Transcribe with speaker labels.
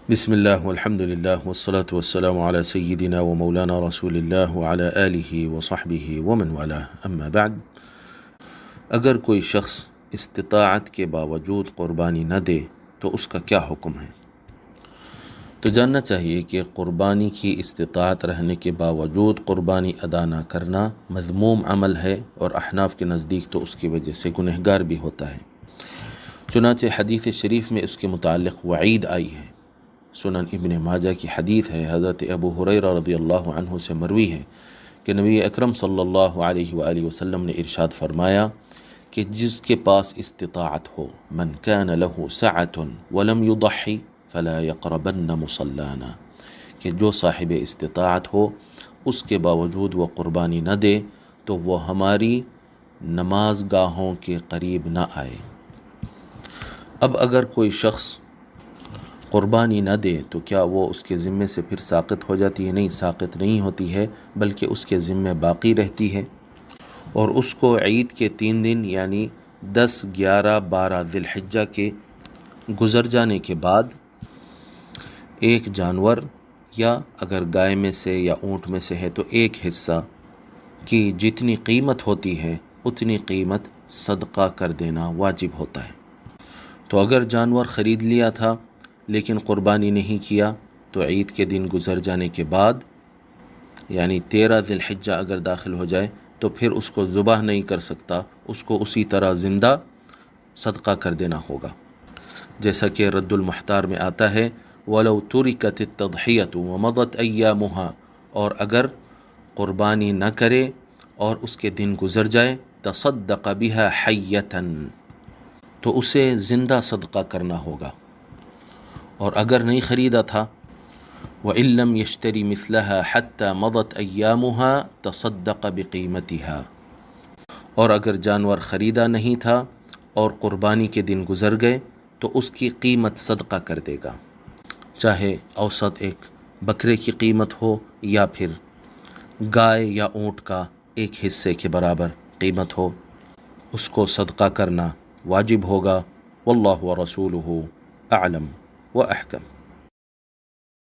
Speaker 1: بسم اللہ والحمد للہ والصلاة والسلام علی سیدنا و مولانا رسول اللہ وعلی آلہ وصحبہ ومن والاه اما بعد۔ اگر کوئی شخص استطاعت کے باوجود قربانی نہ دے تو اس کا کیا حکم ہے؟ تو جاننا چاہیے کہ قربانی کی استطاعت رہنے کے باوجود قربانی ادا نہ کرنا مذموم عمل ہے، اور احناف کے نزدیک تو اس کی وجہ سے گنہگار بھی ہوتا ہے۔ چنانچہ حدیث شریف میں اس کے متعلق وعید آئی ہے۔ سنن ابن ماجہ کی حدیث ہے، حضرت ابو ہریرہ رضی اللہ عنہ سے مروی ہے کہ نبی اکرم صلی اللہ علیہ وآلہ وسلم نے ارشاد فرمایا کہ جس کے پاس استطاعت ہو، من کان له سعة ولم يضحي فلا يقربن مصلانا، کہ جو صاحب استطاعت ہو اس کے باوجود وہ قربانی نہ دے تو وہ ہماری نماز گاہوں کے قریب نہ آئے۔ اب اگر کوئی شخص قربانی نہ دے تو کیا وہ اس کے ذمے سے پھر ساقط ہو جاتی ہے؟ نہیں، ساقط نہیں ہوتی ہے، بلکہ اس کے ذمے باقی رہتی ہے، اور اس کو عید کے 3 دن یعنی 10، 11، 12 ذی الحجہ کے گزر جانے کے بعد ایک جانور، یا اگر گائے میں سے یا اونٹ میں سے ہے تو ایک حصہ کی جتنی قیمت ہوتی ہے اتنی قیمت صدقہ کر دینا واجب ہوتا ہے۔ تو اگر جانور خرید لیا تھا لیکن قربانی نہیں کیا تو عید کے دن گزر جانے کے بعد یعنی 13 ذی الحجہ اگر داخل ہو جائے تو پھر اس کو ذبح نہیں کر سکتا، اس کو اسی طرح زندہ صدقہ کر دینا ہوگا، جیسا کہ رد المحتار میں آتا ہے وَلَوْ تُرِكَتِ التَّضْحِيَةُ وَمَضَتْ أَيَّامُهَا، اور اگر قربانی نہ کرے اور اس کے دن گزر جائے تَصَدَّقَ بِهَا حَيَّةً، تو اسے زندہ صدقہ کرنا ہوگا، اور اگر نہیں خریدا تھا وَإِن لَّمْ يَشْتَرِ مِثْلَهَا حَتَّى مَضَتْ أَيَّامُهَا تَصَدَّقَ بِقِيمَتِهَا، اور اگر جانور خریدا نہیں تھا اور قربانی کے دن گزر گئے تو اس کی قیمت صدقہ کر دے گا، چاہے اوسط ایک بکرے کی قیمت ہو یا پھر گائے یا اونٹ کا ایک حصے کے برابر قیمت ہو، اس کو صدقہ کرنا واجب ہوگا۔ واللہ ورسولہ اعلم واحکم۔